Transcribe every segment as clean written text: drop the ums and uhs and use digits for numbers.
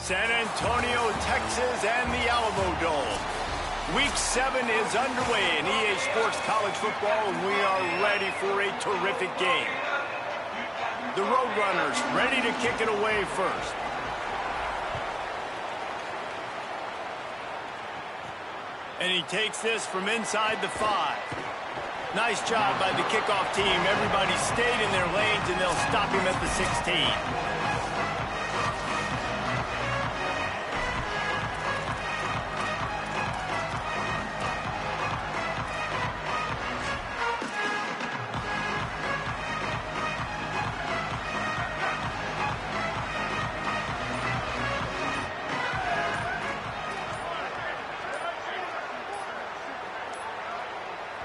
San Antonio, Texas, and the Alamo Dome. Week 7 is underway in EA Sports College Football, and we are ready for a terrific game. The Roadrunners ready to kick it away first. And he takes this from inside the 5. Nice job by the kickoff team. Everybody stayed in their lanes, and they'll stop him at the 16.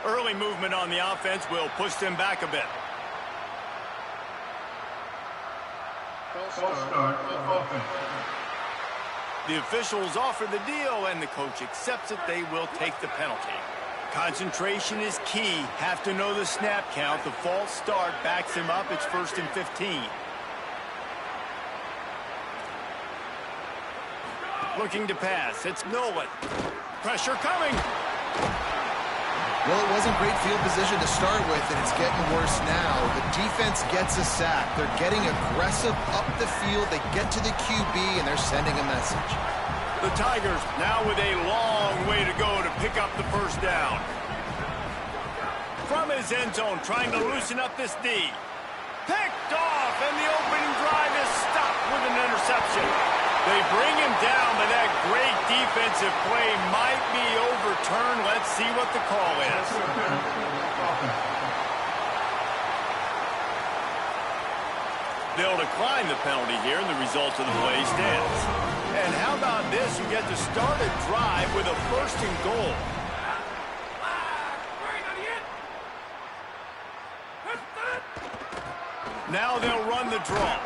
Early movement on the offense will push them back a bit. The officials offer the deal, and the coach accepts it. They will take the penalty. Concentration is key. Have to know the snap count. The false start backs him up. It's 1st and 15. Looking to pass. It's Nolan. Pressure coming. Well, it wasn't great field position to start with, and it's getting worse now. The defense gets a sack. They're getting aggressive up the field. They get to the QB, and they're sending a message. The Tigers now with a long way to go to pick up the first down. From his end zone, trying to loosen up this D. Picked off, and the opening drive is stopped with an interception. They bring him down, but that great defensive play might be overturned. Let's see what the call is. They'll decline the penalty here, and the result of the play stands. And how about this? You get to start a drive with a 1st and goal. Now they'll run the draw.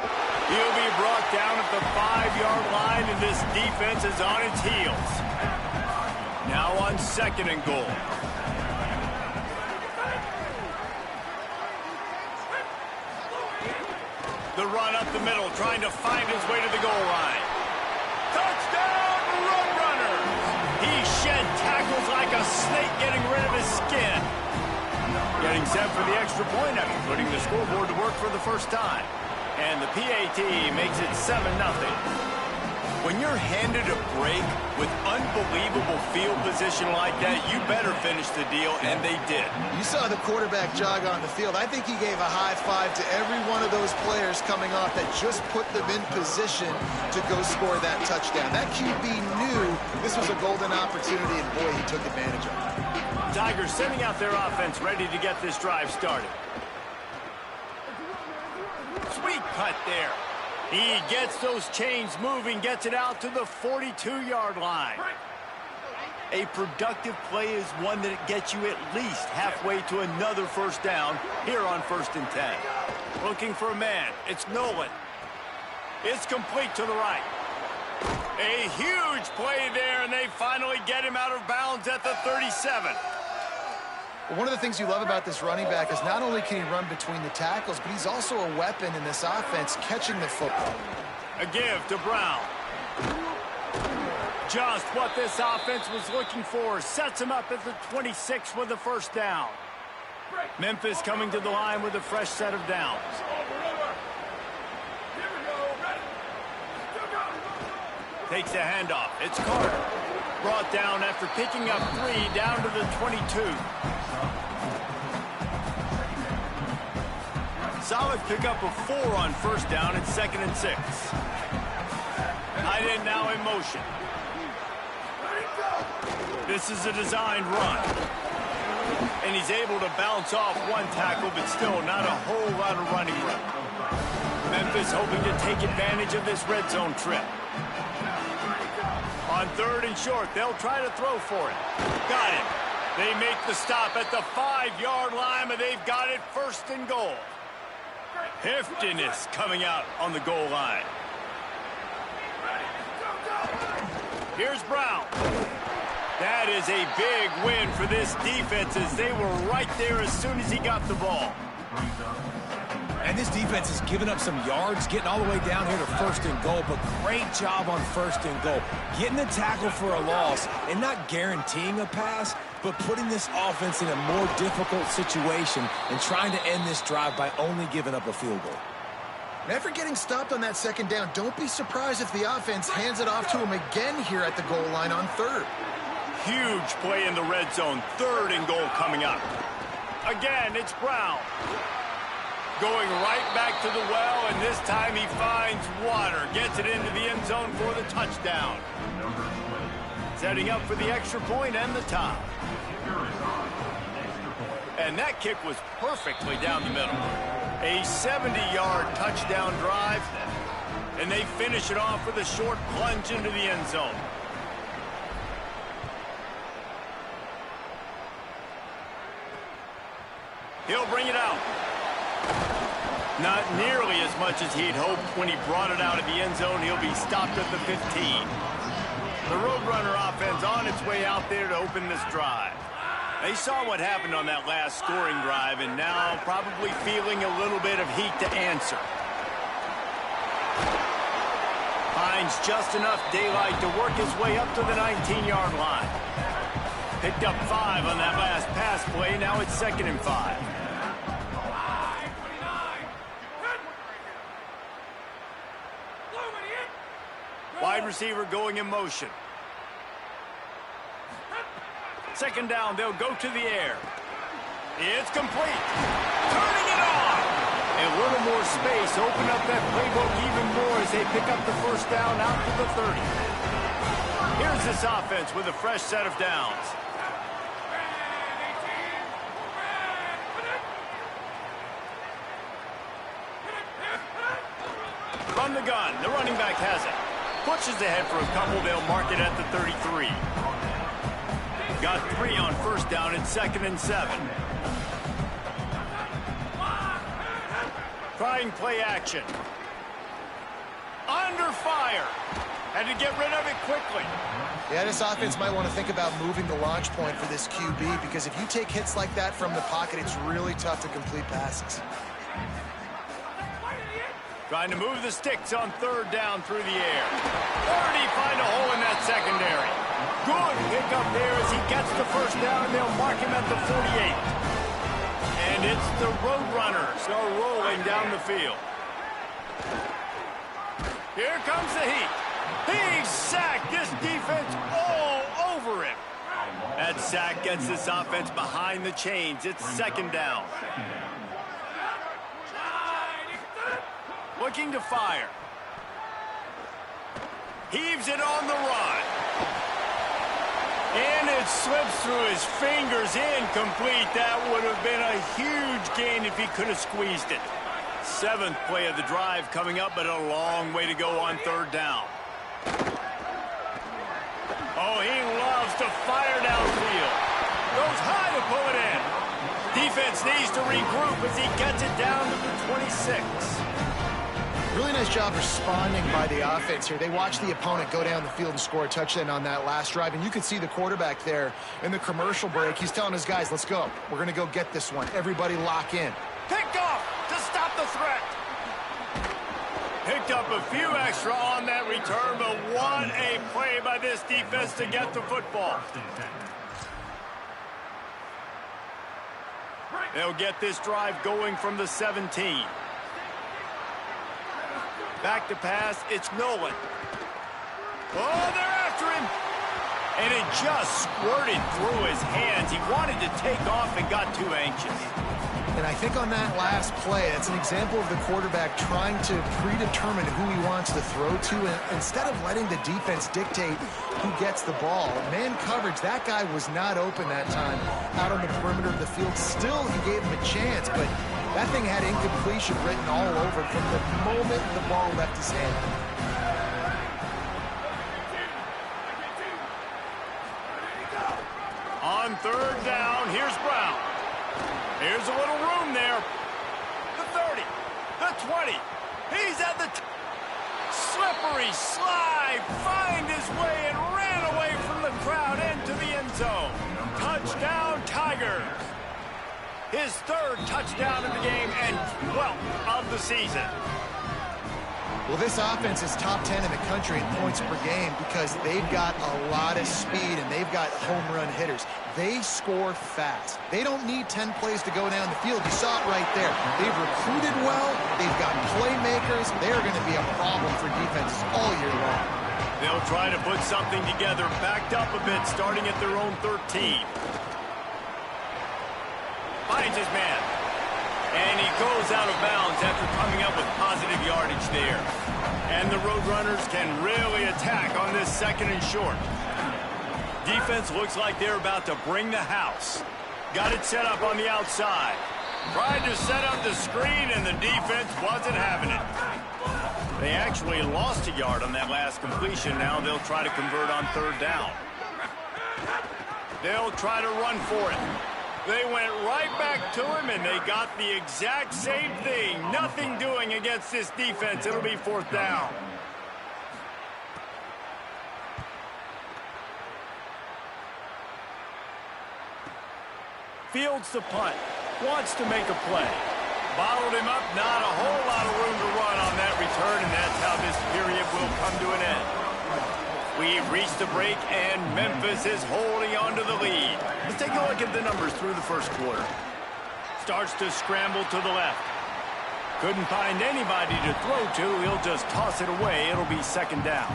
He'll be brought down at the 5-yard line, and this defense is on its heels. Now on 2nd and goal. The run up the middle, trying to find his way to the goal line. Touchdown, Roadrunners! He shed tackles like a snake, getting rid of his skin. Getting set for the extra point after putting the scoreboard to work for the first time. And the PAT makes it 7-0. When you're handed a break with unbelievable field position like that, you better finish the deal, and they did. You saw the quarterback jog on the field. I think he gave a high five to every one of those players coming off that just put them in position to go score that touchdown. That QB knew this was a golden opportunity, and boy, he took advantage of it. Tigers sending out their offense ready to get this drive started. Sweet cut there. He gets those chains moving, gets it out to the 42-yard line. A productive play is one that gets you at least halfway to another first down here on 1st and 10. Looking for a man. It's Nolan. It's complete to the right. A huge play there, and they finally get him out of bounds at the 37. One of the things you love about this running back is not only can he run between the tackles, but he's also a weapon in this offense catching the football. A give to Brown. Just what this offense was looking for. Sets him up at the 26 with the first down. Memphis coming to the line with a fresh set of downs. Takes the handoff. It's Carter. Brought down after picking up 3 down to the 22. Solid pickup of 4 on first down at 2nd and 6. Tight end now in motion. This is a designed run. And he's able to bounce off one tackle, but still not a whole lot of running room. Memphis hoping to take advantage of this red zone trip. On 3rd and short, they'll try to throw for it. Got it. They make the stop at the 5-yard line, but they've got it 1st and goal. Heftiness coming out on the goal line. Here's Brown. That is a big win for this defense as they were right there as soon as he got the ball. And this defense has given up some yards, getting all the way down here to 1st and goal, but great job on 1st and goal. Getting the tackle for a loss and not guaranteeing a pass, but putting this offense in a more difficult situation and trying to end this drive by only giving up a field goal. Never getting stopped on that 2nd down. Don't be surprised if the offense hands it off to him again here at the goal line on 3rd. Huge play in the red zone. 3rd and goal coming up. Again, it's Brown. Going right back to the well, and this time he finds water. Gets it into the end zone for the touchdown. Setting up for the extra point and the tie. And that kick was perfectly down the middle. A 70-yard touchdown drive, and they finish it off with a short plunge into the end zone. He'll bring it out. Not nearly as much as he'd hoped when he brought it out of the end zone. He'll be stopped at the 15. The Roadrunner offense on its way out there to open this drive. They saw what happened on that last scoring drive and now probably feeling a little bit of heat to answer. Finds just enough daylight to work his way up to the 19-yard line. Picked up 5 on that last pass play. Now it's 2nd and 5. Wide receiver going in motion. 2nd down, they'll go to the air. It's complete. Turning it on. A little more space. Open up that playbook even more as they pick up the 1st down out to the 30. Here's this offense with a fresh set of downs. From the gun, the running back has it. Pushes ahead for a couple. They'll mark it at the 33. Got 3 on 1st down. It's 2nd and 7. Trying play action. Under fire. Had to get rid of it quickly. Yeah, this offense might want to think about moving the launch point for this QB because if you take hits like that from the pocket, it's really tough to complete passes. Trying to move the sticks on 3rd down through the air. Or did he find a hole in that secondary? Good pickup there as he gets the 1st down, and they'll mark him at the 48. And it's the Roadrunners are rolling down the field. Here comes the heat. He's sacked. This defense all over him. That sack gets this offense behind the chains. It's 2nd down. Looking to fire. Heaves it on the run. And it slips through his fingers, incomplete. That would have been a huge gain if he could have squeezed it. 7th play of the drive coming up, but a long way to go on 3rd down. Oh, he loves to fire downfield. Goes high to pull it in. Defense needs to regroup as he gets it down to the 26. Really nice job responding by the offense here. They watched the opponent go down the field and score a touchdown on that last drive, and you could see the quarterback there in the commercial break. He's telling his guys, let's go. We're going to go get this one. Everybody lock in. Picked off to stop the threat. Picked up a few extra on that return, but what a play by this defense to get the football. They'll get this drive going from the 17. Back to pass, it's Nolan. Oh, they're after him. And it just squirted through his hands. He wanted to take off and got too anxious. And I think on that last play, that's an example of the quarterback trying to predetermine who he wants to throw to, and instead of letting the defense dictate who gets the ball. Man coverage, that guy was not open that time out on the perimeter of the field. Still, he gave him a chance, but that thing had incompletion written all over it from the moment the ball left his hand. On 3rd down, here's Brown. Here's a little room there. The 30, the 20. He's at the slippery slide, find his way and ran away from the crowd into the end zone. Touchdown, Tigers. his 3rd touchdown of the game and 12th of the season. Well, this offense is top 10 in the country in points per game because they've got a lot of speed and they've got home run hitters. They score fast. They don't need 10 plays to go down the field. You saw it right there. They've recruited well. They've got playmakers. They're going to be a problem for defenses all year long. They'll try to put something together, backed up a bit, starting at their own 13. Finds his man. And he goes out of bounds after coming up with positive yardage there. And the Roadrunners can really attack on this 2nd and short. Defense looks like they're about to bring the house. Got it set up on the outside. Tried to set up the screen, and the defense wasn't having it. They actually lost a yard on that last completion. Now they'll try to convert on 3rd down. They'll try to run for it. They went right back to him, and they got the exact same thing. Nothing doing against this defense. It'll be 4th down. Fields the punt. Wants to make a play. Bottled him up. Not a whole lot of room to run on that return, and that's how this period will come to an end. We've reached the break, and Memphis is holding on to the lead. Let's take a look at the numbers through the 1st quarter. Starts to scramble to the left. Couldn't find anybody to throw to. He'll just toss it away. It'll be 2nd down.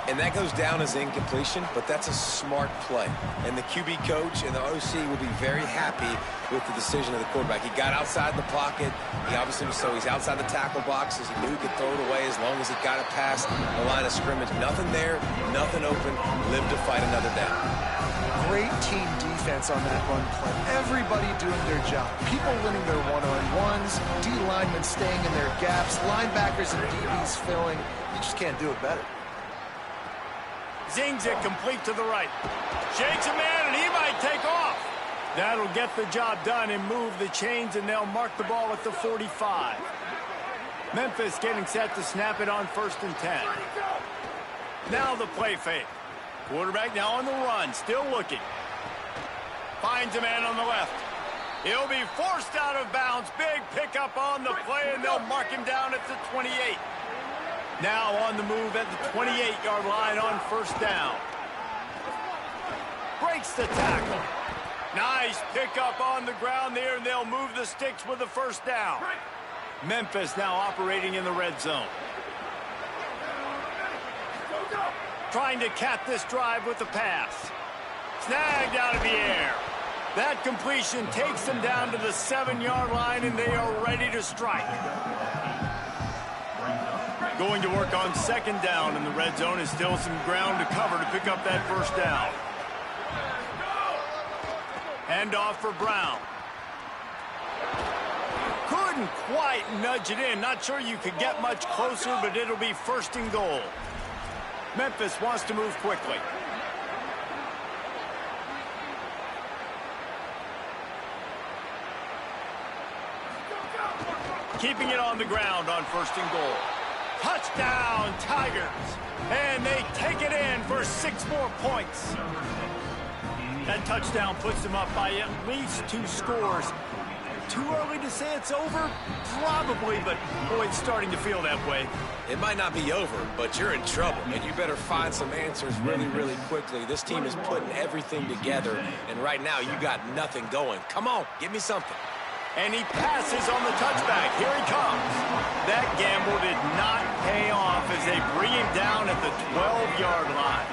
And that goes down as incompletion, but that's a smart play. And the QB coach and the OC will be very happy with the decision of the quarterback. He got outside the pocket. He obviously so he's outside the tackle boxes. He knew he could throw it away as long as he got it past the line of scrimmage. Nothing there, nothing open. Live to fight another down. Great team defense on that run play. Everybody doing their job. People winning their one-on-ones, D linemen staying in their gaps, linebackers and DBs filling. You just can't do it better. Zings it complete to the right. Shakes a man, and he might take off. That'll get the job done and move the chains, and they'll mark the ball at the 45. Memphis getting set to snap it on 1st and 10. Now the play fake. Quarterback now on the run, still looking. Finds a man on the left. He'll be forced out of bounds. Big pickup on the play, and they'll mark him down at the 28. Now on the move at the 28-yard line on 1st down. Breaks the tackle. Nice pickup on the ground there, and they'll move the sticks with the 1st down. Memphis now operating in the red zone. Trying to cap this drive with the pass. Snagged out of the air. That completion takes them down to the 7-yard line, and they are ready to strike. Going to work on 2nd down in the red zone is still some ground to cover to pick up that 1st down. Handoff for Brown. Couldn't quite nudge it in. Not sure you could get much closer, but it'll be 1st and goal. Memphis wants to move quickly. Keeping it on the ground on 1st and goal. Touchdown, Tigers. And they take it in for 6 more points. That touchdown puts them up by at least 2 scores. Too early to say it's over? Probably, but boy, it's starting to feel that way. It might not be over, but you're in trouble, and you better find some answers really, really quickly. This team is putting everything together, and right now you got nothing going. Come on, give me something. And he passes on the touchback. Here he comes. That gamble did not pay off as they bring him down at the 12-yard line.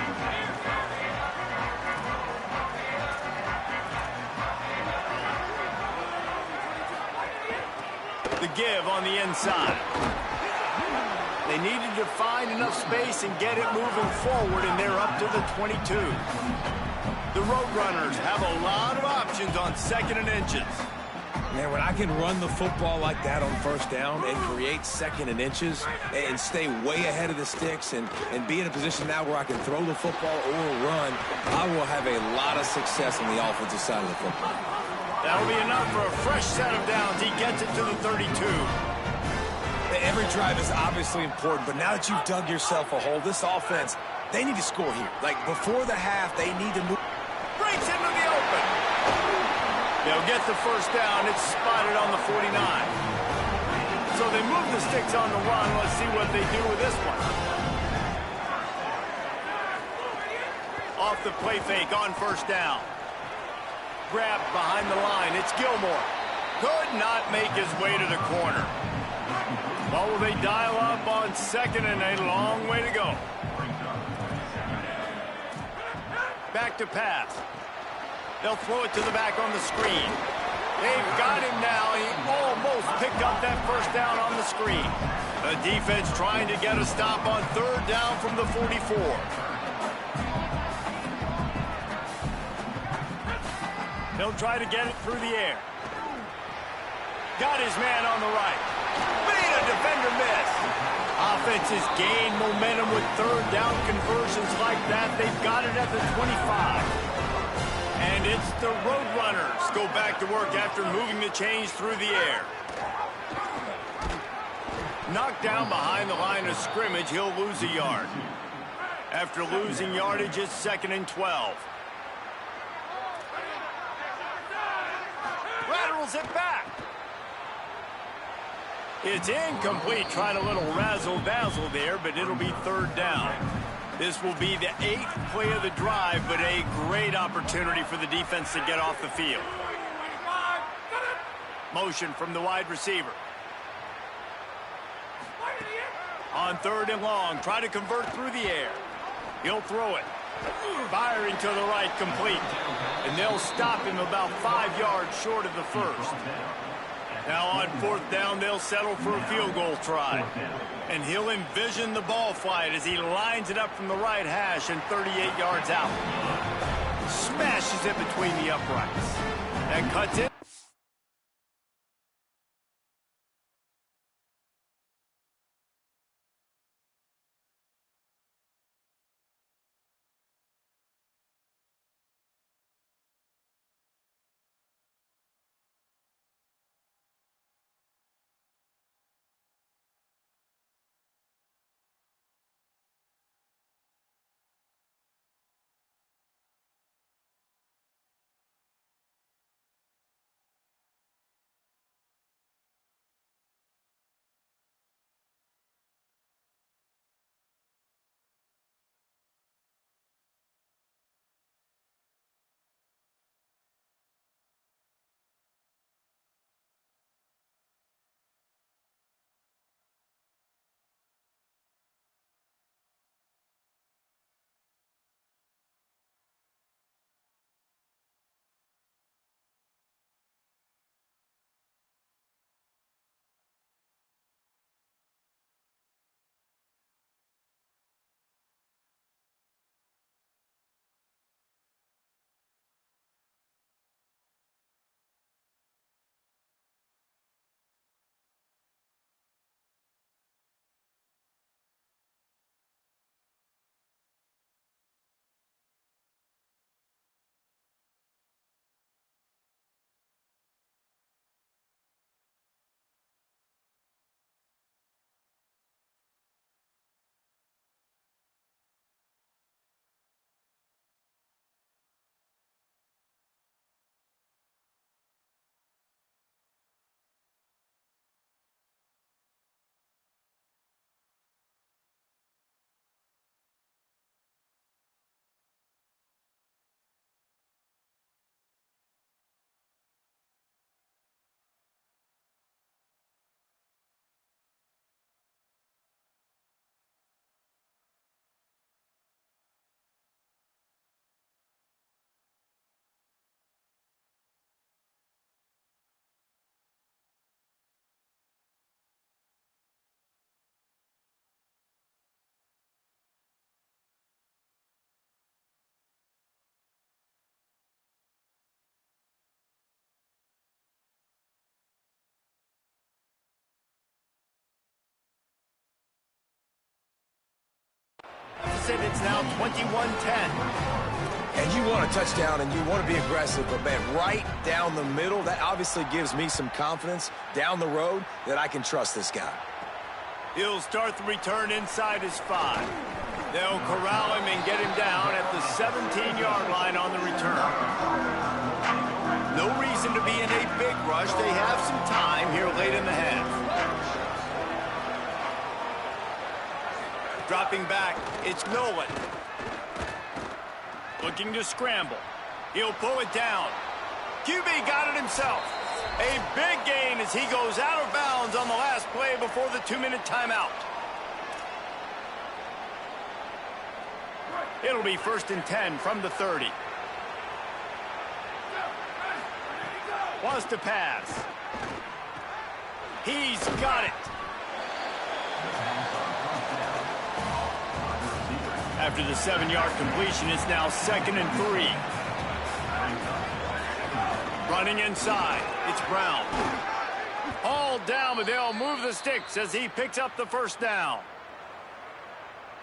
The give on the inside. They needed to find enough space and get it moving forward, and they're up to the 22. The Roadrunners have a lot of options on 2nd and inches. Man, when I can run the football like that on 1st down and create 2nd and inches and stay way ahead of the sticks and be in a position now where I can throw the football or run, I will have a lot of success on the offensive side of the football. That'll be enough for a fresh set of downs. He gets it to the 32. Every drive is obviously important, but now that you've dug yourself a hole, this offense, they need to score here. Like, before the half, they need to move. Breaks into the open. They'll get the first down. It's spotted on the 49. So they move the sticks on the run. Let's see what they do with this one. Off the play fake on first down. Grabbed behind the line. It's Gilmore. Could not make his way to the corner. What will they dial up on second and a long way to go? Back to pass. They'll throw it to the back on the screen. They've got him now. He almost picked up that first down on the screen. The defense trying to get a stop on third down from the 44. They'll try to get it through the air. Got his man on the right. Made a defender miss. Offenses gain momentum with third down conversions like that. They've got it at the 25. And it's the Roadrunners go back to work after moving the chains through the air. Knocked down behind the line of scrimmage, he'll lose a yard. After losing yardage, it's 2nd and 12. Laterals it back. It's incomplete, trying a little razzle-dazzle there, but it'll be third down. This will be the 8th play of the drive, but a great opportunity for the defense to get off the field. Motion from the wide receiver. On third and long, try to convert through the air. He'll throw it. Firing to the right, complete. And they'll stop him about 5 yards short of the first. Now on fourth down, they'll settle for a field goal try. And he'll envision the ball flight as he lines it up from the right hash and 38 yards out. Smashes it between the uprights. And cuts it. It's now 21-10. And you want a touchdown and you want to be aggressive, but man, right down the middle, that obviously gives me some confidence down the road that I can trust this guy. He'll start the return inside his 5. They'll corral him and get him down at the 17-yard line on the return. No reason to be in a big rush. They have some time here late in the half. Dropping back, it's Nolan. Looking to scramble. He'll pull it down. QB got it himself. A big gain as he goes out of bounds on the last play before the 2-minute timeout. It'll be 1st and 10 from the 30. Wants to pass. He's got it. After the 7-yard completion, it's now 2nd and 3. Running inside, it's Brown. Hauled down, but they'll move the sticks as he picks up the 1st down.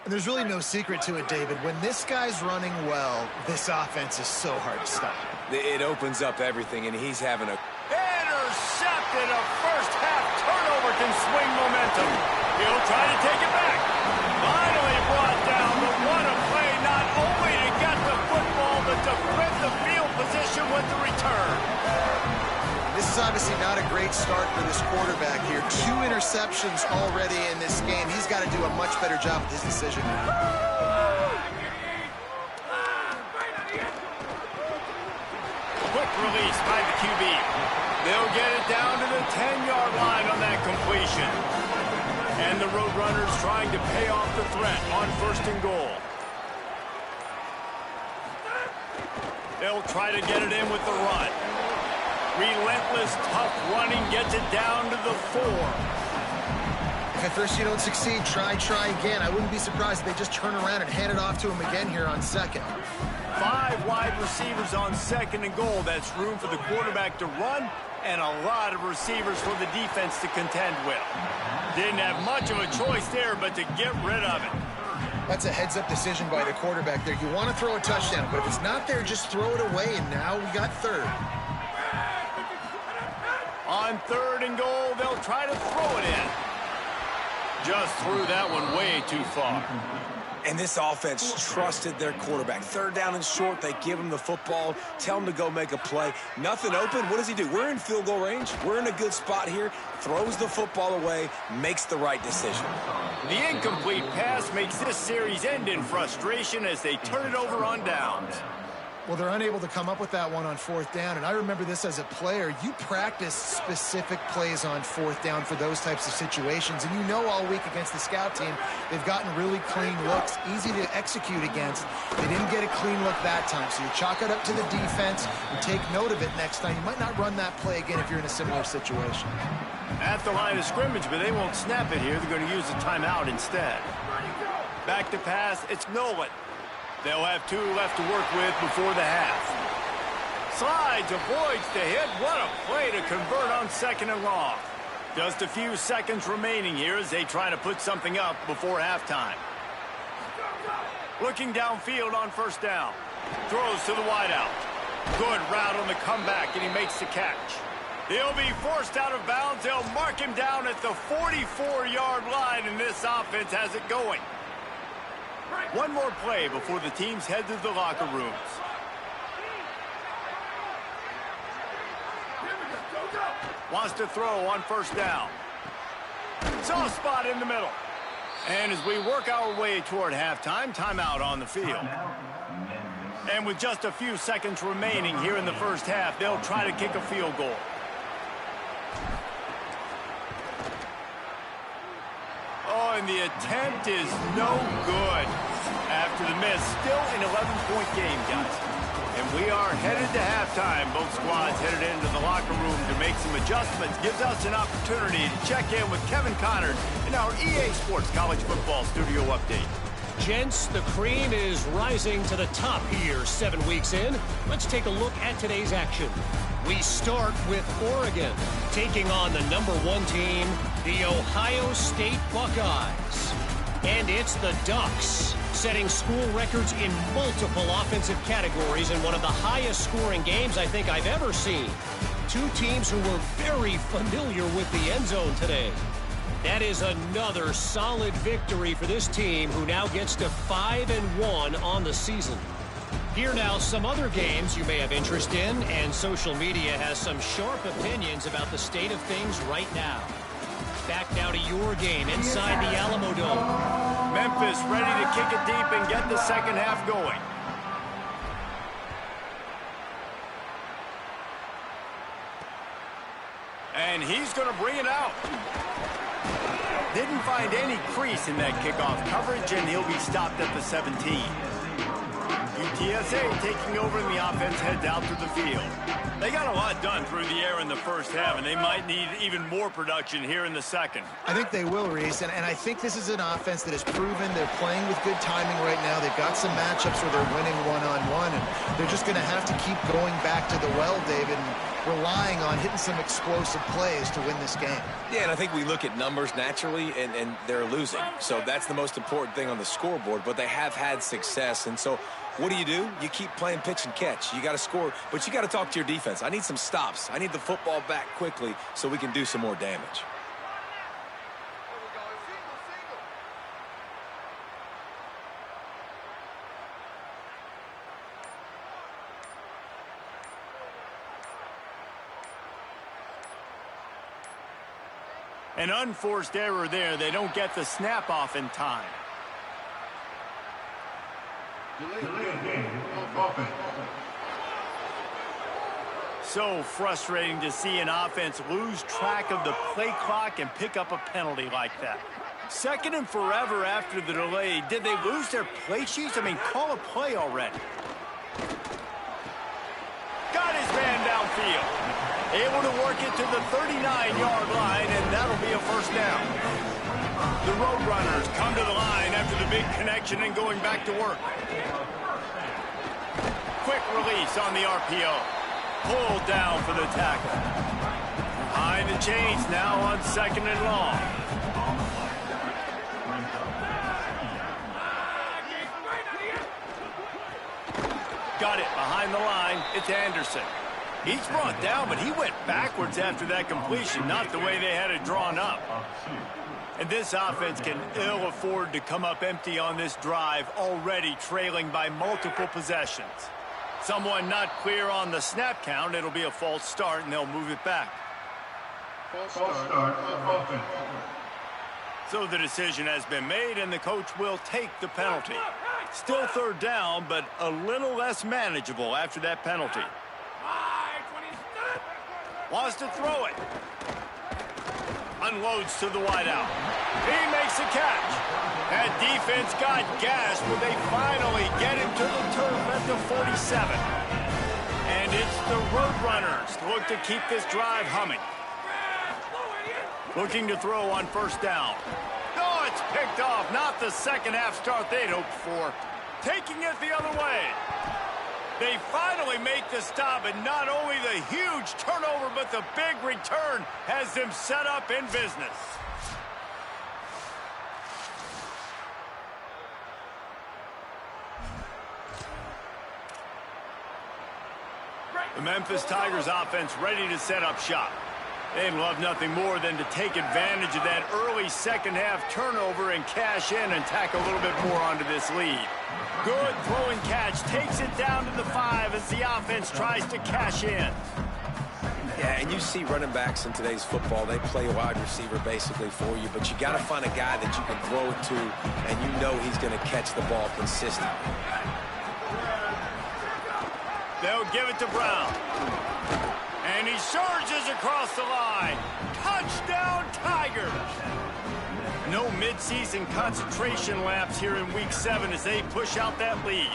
And there's really no secret to it, David. When this guy's running well, this offense is so hard to stop. It opens up everything, and he's having a... Intercepted. A first-half turnover can swing momentum. He'll try to take it back. Finally brought down, but what a play, not only to get the football, but to flip the field position with the return. This is obviously not a great start for this quarterback here. 2 interceptions already in this game. He's got to do a much better job with his decision. Quick release by the QB. They'll get it down to the 10-yard line on that completion. And the Roadrunners trying to pay off the threat on 1st and goal. They'll try to get it in with the run. Relentless, tough running gets it down to the 4. If at first you don't succeed, try again. I wouldn't be surprised if they just turn around and hand it off to him again here on 2nd. 5 wide receivers on 2nd and goal. That's room for the quarterback to run and a lot of receivers for the defense to contend with. Didn't have much of a choice there, but to get rid of it. That's a heads-up decision by the quarterback there. You want to throw a touchdown, but if it's not there, just throw it away, and now we got 3rd. On 3rd and goal, they'll try to throw it in. Just threw that one way too far. And this offense trusted their quarterback. 3rd down and short, they give him the football, tell him to go make a play. Nothing open, what does he do? We're in field goal range. We're in a good spot here. Throws the football away, makes the right decision. The incomplete pass makes this series end in frustration as they turn it over on downs. Well, they're unable to come up with that one on 4th down, and I remember this as a player. You practice specific plays on 4th down for those types of situations, and you know all week against the scout team, they've gotten really clean looks, easy to execute against. They didn't get a clean look that time, so you chalk it up to the defense and take note of it next time. You might not run that play again if you're in a similar situation. At the line of scrimmage, but they won't snap it here. They're going to use the timeout instead. Back to pass, it's Nolan. They'll have 2 left to work with before the half. Slides, avoids the hit. What a play to convert on 2nd and long. Just a few seconds remaining here as they try to put something up before halftime. Looking downfield on 1st down. Throws to the wideout. Good route on the comeback, and he makes the catch. He'll be forced out of bounds. They'll mark him down at the 44-yard line, and this offense has it going. One more play before the teams head to the locker rooms. Wants to throw on 1st down. Soft spot in the middle. And as we work our way toward halftime, timeout on the field. And with just a few seconds remaining here in the 1st half, they'll try to kick a field goal. Oh, and the attempt is no good. After the miss, still an 11-point game, guys. And we are headed to halftime. Both squads headed into the locker room to make some adjustments. Gives us an opportunity to check in with Kevin Connors in our EA Sports College Football Studio Update. Gents, the cream is rising to the top here 7 weeks in. Let's take a look at today's action. We start with Oregon, taking on the #1 team, the Ohio State Buckeyes. And it's the Ducks, setting school records in multiple offensive categories in one of the highest scoring games I think I've ever seen. 2 teams who were very familiar with the end zone today. That is another solid victory for this team, who now gets to 5-1 on the season. Here now, some other games you may have interest in, and social media has some sharp opinions about the state of things right now. Back now to your game inside the Alamo Dome. Memphis ready to kick it deep and get the second half going. And he's going to bring it out. Didn't find any crease in that kickoff coverage, and he'll be stopped at the 17. UTSA taking over, and the offense heads out to the field. They got a lot done through the air in the first half, and they might need even more production here in the second. I think they will, Reese, and I think this is an offense that has proven they're playing with good timing right now. They've got some matchups where they're winning one-on-one, and they're just going to have to keep going back to the well, David, and relying on hitting some explosive plays to win this game. Yeah, and I think we look at numbers naturally, and they're losing. So that's the most important thing on the scoreboard, but they have had success. And so what do? You keep playing pitch and catch. You got to score, but you got to talk to your defense. I need some stops. I need the football back quickly so we can do some more damage. An unforced error there. They don't get the snap off in time. So frustrating to see an offense lose track of the play clock and pick up a penalty like that. Second and forever after the delay. Did they lose their play sheets? I mean, call a play already. Got his man downfield. Able to work it to the 39-yard line, and that'll be a first down. The Roadrunners come to the line after the big connection and going back to work. Quick release on the RPO. Pulled down for the tackle. Behind the chains now on second and long. Got it behind the line. It's Anderson. He's brought down, but he went backwards after that completion, not the way they had it drawn up. And this offense can ill afford to come up empty on this drive, already trailing by multiple possessions. Someone not clear on the snap count. It'll be a false start, and they'll move it back. False start. So the decision has been made, and the coach will take the penalty. Still third down, but a little less manageable after that penalty. Wants to throw it. Unloads to the wideout. He makes a catch. That defense got gassed when they finally get him to the turf at the 47. And it's the Roadrunners look to keep this drive humming. Looking to throw on first down. Oh, it's picked off. Not the second half start they'd hoped for. Taking it the other way. They finally make the stop, and not only the huge turnover, but the big return has them set up in business. The Memphis Tigers offense ready to set up shop. They'd love nothing more than to take advantage of that early second half turnover and cash in and tack a little bit more onto this lead. Good throwing catch, takes it down to the 5 as the offense tries to cash in. Yeah, and you see running backs in today's football, they play wide receiver basically for you, but you got to find a guy that you can throw it to, and you know he's going to catch the ball consistently. They'll give it to Brown. And he surges across the line. Touchdown, Tigers! No midseason concentration laps here in Week 7 as they push out that lead.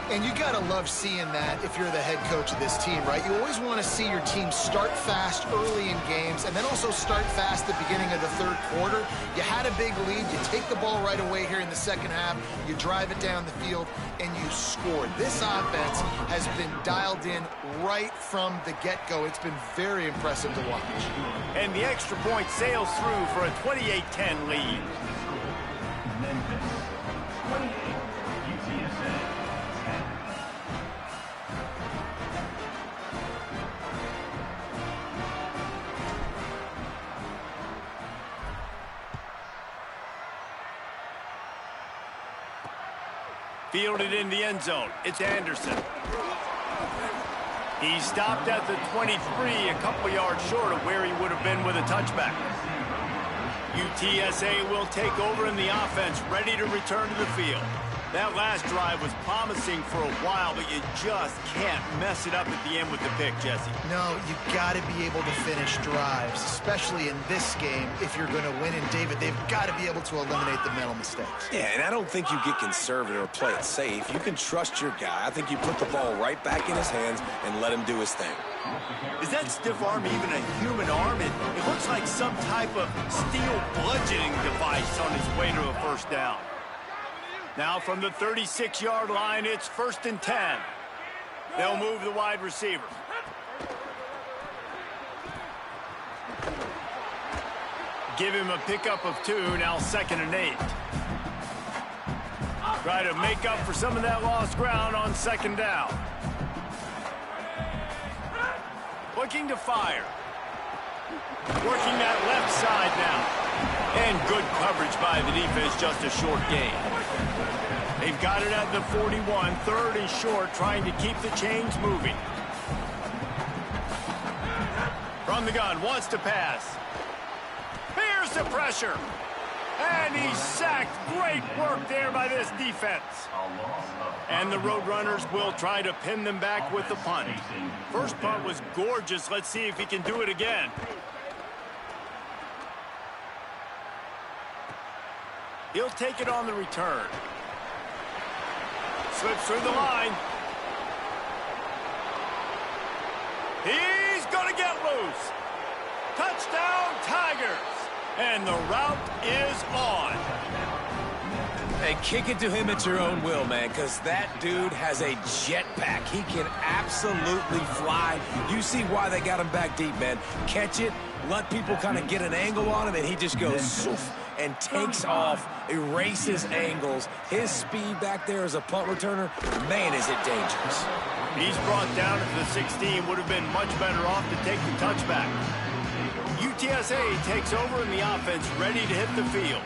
And you got to love seeing that if you're the head coach of this team, right? You always want to see your team start fast early in games and then also start fast at the beginning of the third quarter. You had a big lead. You take the ball right away here in the second half. You drive it down the field, and you scored. This offense has been dialed in right from the get-go. It's been very impressive to watch. And the extra point sails through for a 28-10 lead. Fielded in the end zone. It's Anderson. He stopped at the 23, a couple yards short of where he would have been with a touchback. UTSA will take over in the offense, ready to return to the field. That last drive was promising for a while, but you just can't mess it up at the end with the pick, Jesse. No, you got to be able to finish drives, especially in this game. If you're going to win, and David, they've got to be able to eliminate the mental mistakes. Yeah, and I don't think you get conservative or play it safe. You can trust your guy. I think you put the ball right back in his hands and let him do his thing. Is that stiff arm even a human arm? It looks like some type of steel bludgeoning device on his way to a first down. Now from the 36-yard line, it's 1st and 10. They'll move the wide receiver. Give him a pickup of 2, now 2nd and 8. Try to make up for some of that lost ground on 2nd down. Looking to fire. Working that left side now. And good coverage by the defense, just a short gain. They've got it at the 41, 3rd and short, trying to keep the chains moving. From the gun, wants to pass. Here's the pressure. And he's sacked. Great work there by this defense. And the Roadrunners will try to pin them back with the punt. First punt was gorgeous. Let's see if he can do it again. He'll take it on the return. Slips through the line. He's going to get loose. Touchdown, Tigers. And the route is on. Hey, kick it to him at your own will, man, because that dude has a jetpack. He can absolutely fly. You see why they got him back deep, man. Catch it, let people kind of get an angle on him, and he just goes soof and takes off, erases angles. His speed back there as a punt returner, man, is it dangerous. He's brought down at the 16. Would have been much better off to take the touchback. UTSA takes over in the offense, ready to hit the field.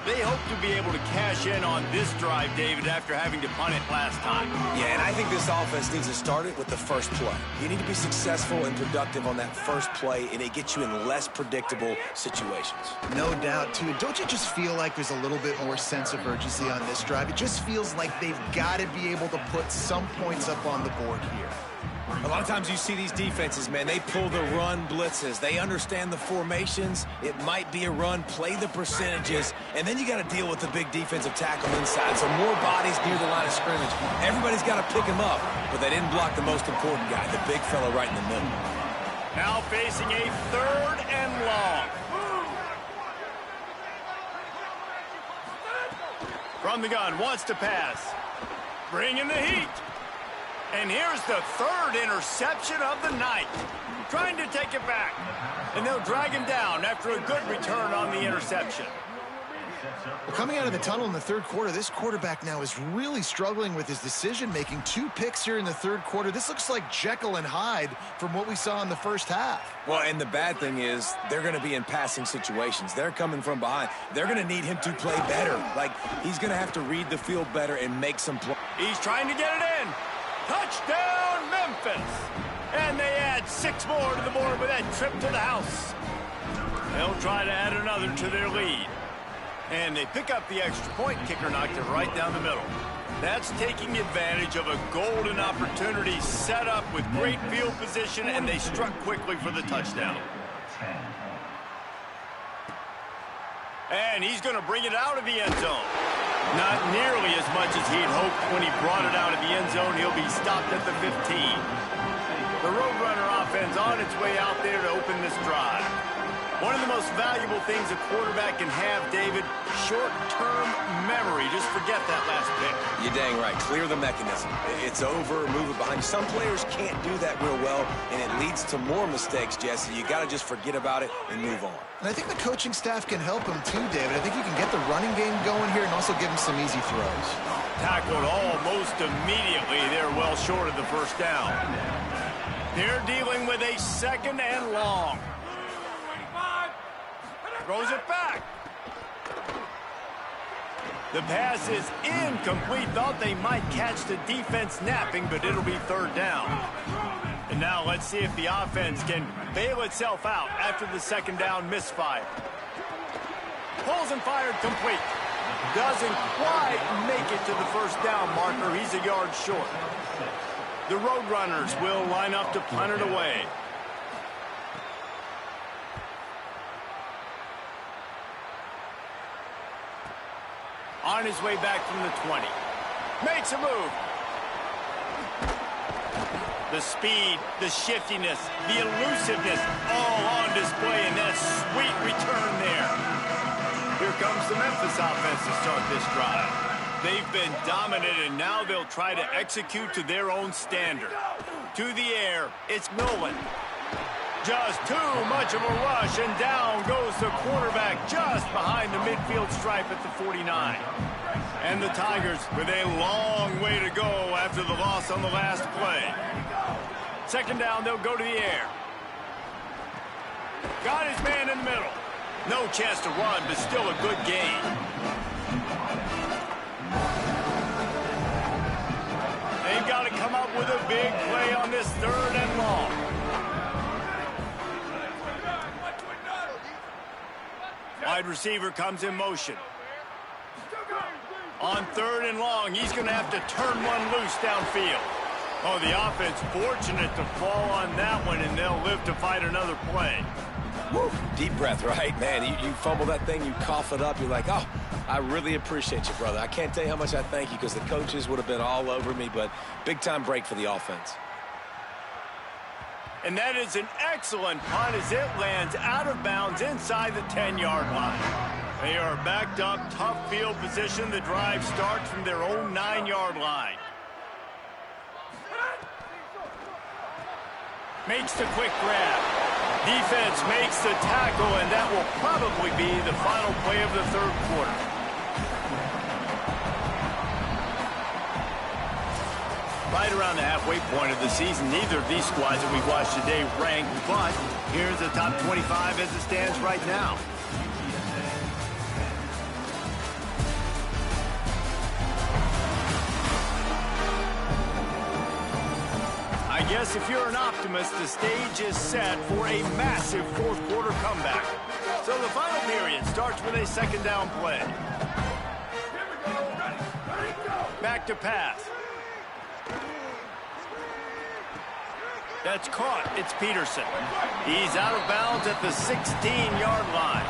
They hope to be able to cash in on this drive, David, after having to punt it last time. Yeah, and I think this offense needs to start it with the first play. You need to be successful and productive on that first play, and it gets you in less predictable situations. No doubt, too. Don't you just feel like there's a little bit more sense of urgency on this drive? It just feels like they've got to be able to put some points up on the board here. A lot of times you see these defenses, man, they pull the run blitzes. They understand the formations. It might be a run, play the percentages, and then you got to deal with the big defensive tackle inside. So more bodies near the line of scrimmage. Everybody's got to pick him up, but they didn't block the most important guy, the big fella right in the middle. Now facing a 3rd and long. From the gun, wants to pass. Bring in the heat. And here's the 3rd interception of the night. Trying to take it back. And they'll drag him down after a good return on the interception. Well, coming out of the tunnel in the 3rd quarter, this quarterback now is really struggling with his decision-making. 2 picks here in the 3rd quarter. This looks like Jekyll and Hyde from what we saw in the first half. Well, and the bad thing is they're going to be in passing situations. They're coming from behind. They're going to need him to play better. Like, he's going to have to read the field better and make some plays. He's trying to get it in. Touchdown, Memphis. And they add 6 more to the board with that trip to the house. They'll try to add another to their lead. And they pick up the extra point. Kicker knocked it right down the middle. That's taking advantage of a golden opportunity set up with great field position, and they struck quickly for the touchdown. And he's going to bring it out of the end zone. Not nearly as much as he'd hoped when he brought it out of the end zone. He'll be stopped at the 15. The Roadrunner offense on its way out there to open this drive. One of the most valuable things a quarterback can have, David, short-term memory. Just forget that last pick. You're dang right. Clear the mechanism. It's over, move it behind. Some players can't do that real well, and it leads to more mistakes, Jesse. You got to just forget about it and move on. And I think the coaching staff can help him too, David. I think you can get the running game going here and also give him some easy throws. Tackled almost immediately. They're well short of the first down. They're dealing with a 2nd and long. Throws it back. The pass is incomplete. Thought they might catch the defense napping, but it'll be third down. And now let's see if the offense can bail itself out after the second down misfire. Pulls and fired complete. Doesn't quite make it to the first down marker. He's a yard short. The Roadrunners will line up to punt it away. On his way back from the 20. Makes a move. The speed, the shiftiness, the elusiveness, all on display in that sweet return there. Here comes the Memphis offense to start this drive. They've been dominant, and now they'll try to execute to their own standard. To the air, it's Nolan. Just too much of a rush, and down goes the quarterback just behind the midfield stripe at the 49. And the Tigers with a long way to go after the loss on the last play. Second down, they'll go to the air. Got his man in the middle. No chance to run, but still a good gain. They've got to come up with a big play on this third and long. Wide receiver comes in motion. On third and long, he's going to have to turn one loose downfield. Oh, the offense fortunate to fall on that one, and they'll live to fight another play. Woo. Deep breath, right? Man, you fumble that thing, you cough it up, you're like, oh, I really appreciate you, brother. I can't tell you how much I thank you because the coaches would have been all over me, but big-time break for the offense. And that is an excellent punt as it lands out of bounds inside the 10-yard line. They are backed up, tough field position. The drive starts from their own 9-yard line. Makes the quick grab. Defense makes the tackle, and that will probably be the final play of the third quarter. Right around the halfway point of the season, neither of these squads that we've watched today ranked, but here's the top 25 as it stands right now. I guess if you're an optimist, the stage is set for a massive fourth quarter comeback. So the final period starts with a second down play. Back to pass. That's caught. It's Peterson. He's out of bounds at the 16-yard line.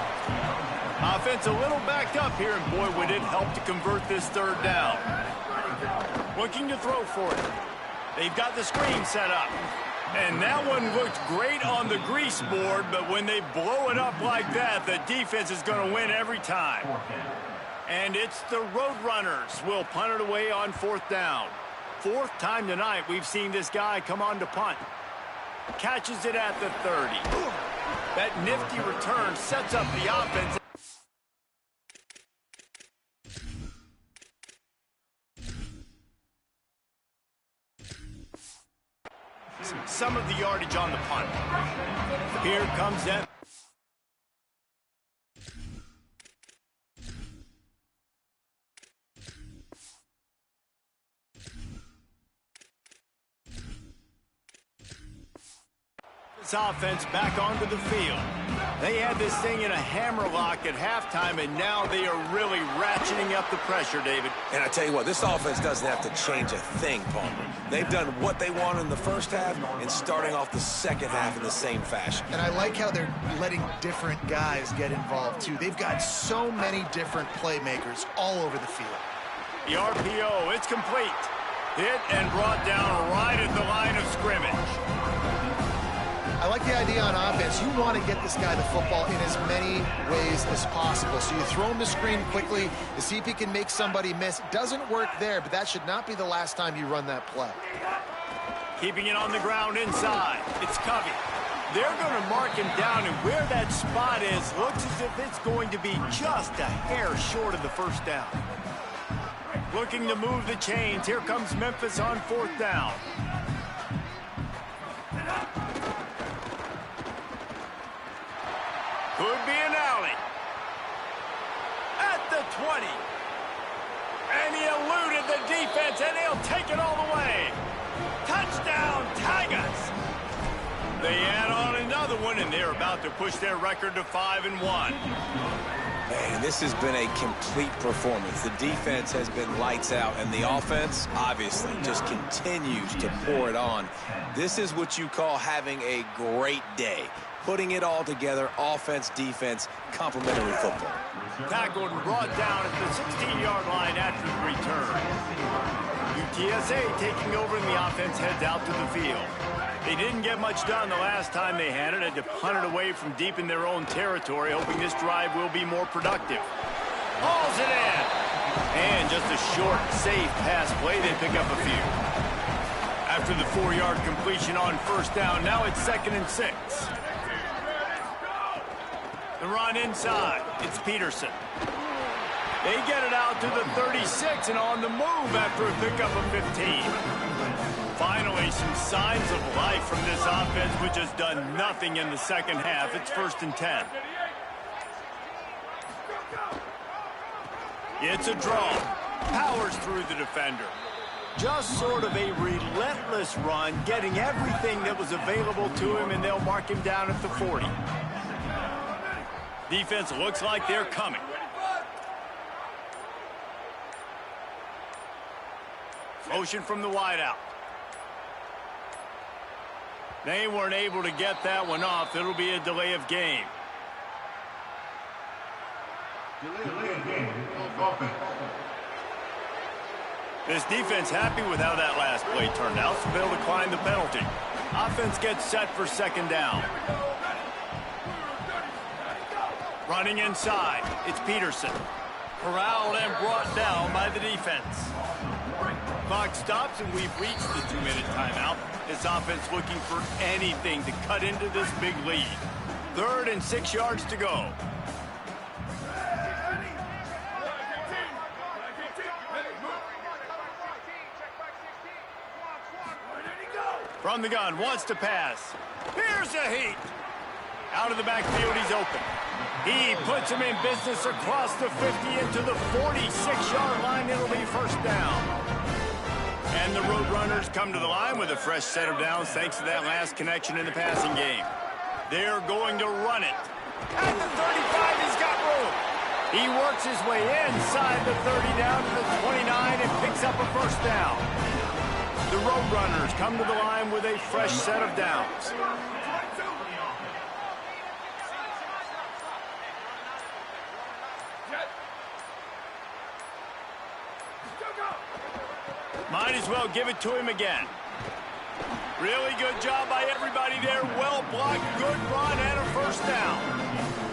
Offense a little backed up here, and boy, would it help to convert this third down. Looking to throw for it. They've got the screen set up. And that one looked great on the grease board, but when they blow it up like that, the defense is going to win every time. And it's the Roadrunners will punt it away on fourth down. Fourth time tonight we've seen this guy come on to punt. Catches it at the 30. That nifty return sets up the offense. Some of the yardage on the punt. Here comes that. This offense back onto the field. They had this thing in a hammerlock at halftime, and now they are really ratcheting up the pressure, David. And I tell you what, this offense doesn't have to change a thing, Palmer. They've done what they wanted in the first half and starting off the second half in the same fashion. And I like how they're letting different guys get involved, too. They've got so many different playmakers all over the field. The RPO, it's complete. Hit and brought down right at the line of scrimmage. I like the idea on offense. You want to get this guy the football in as many ways as possible. So you throw him the screen quickly to see if he can make somebody miss. Doesn't work there, but that should not be the last time you run that play. Keeping it on the ground inside. It's Covey. They're going to mark him down, and where that spot is looks as if it's going to be just a hair short of the first down. Looking to move the chains. Here comes Memphis on fourth down. Could be an alley. At the 20. And he eluded the defense, and he'll take it all the way. Touchdown, Tigers! They add on another one, and they're about to push their record to 5-1. Man, this has been a complete performance. The defense has been lights out, and the offense, obviously, just continues to pour it on. This is what you call having a great day. Putting it all together, offense, defense, complementary football. Tackled and brought down at the 16-yard line after the return. UTSA taking over, and the offense heads out to the field. They didn't get much done the last time they had it. Had to punt it away from deep in their own territory, hoping this drive will be more productive. Hauls it in. And just a short, safe pass play. They pick up a few. After the 4-yard completion on first down, now it's 2nd and 6. The run inside. It's Peterson. They get it out to the 36 and on the move after a pickup of 15. Finally, some signs of life from this offense, which has done nothing in the second half. It's 1st and 10. It's a draw. Powers through the defender. Just sort of a relentless run, getting everything that was available to him, and they'll mark him down at the 40. Defense looks like they're coming. Motion from the wideout. They weren't able to get that one off. It'll be a delay of game. This defense happy with how that last play turned out, so they'll decline the penalty. Offense gets set for 2nd down. Running inside, it's Peterson. Corralled and brought down by the defense. Clock stops, and we've reached the 2-minute timeout. This offense looking for anything to cut into this big lead. 3rd and 6 yards to go. From the gun, wants to pass. Here's a heat. Out of the backfield, he's open. He puts him in business across the 50 into the 46-yard line. It'll be 1st down. And the Roadrunners come to the line with a fresh set of downs thanks to that last connection in the passing game. They're going to run it. At the 35, he's got room. He works his way inside the 30 down to the 29 and picks up a 1st down. The Roadrunners come to the line with a fresh set of downs. Might as well give it to him again. Really good job by everybody there. Well blocked, good run, and a 1st down.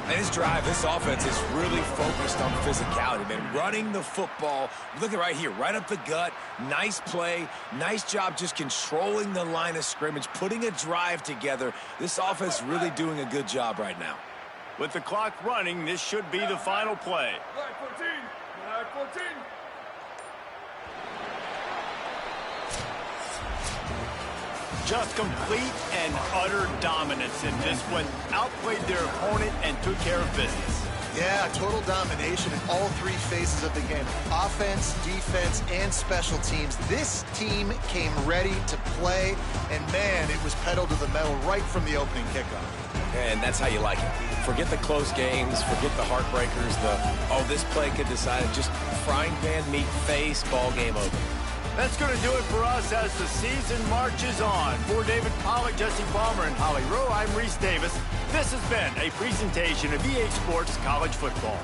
And this drive, this offense is really focused on physicality, man. Running the football. Look at right here, right up the gut. Nice play. Nice job just controlling the line of scrimmage, putting a drive together. This offense really doing a good job right now. With the clock running, this should be the final play. Flag 14. Flag 14. Just complete and utter dominance in this one. Outplayed their opponent and took care of business. Yeah, total domination in all 3 phases of the game. Offense, defense, and special teams. This team came ready to play, and man, it was pedal to the metal right from the opening kickoff. And that's how you like it. Forget the close games, forget the heartbreakers, this play could decide it. Just frying pan meat face, ball game over. That's going to do it for us as the season marches on. For David Pollack, Jesse Palmer, and Holly Rowe, I'm Reese Davis. This has been a presentation of EA Sports College Football.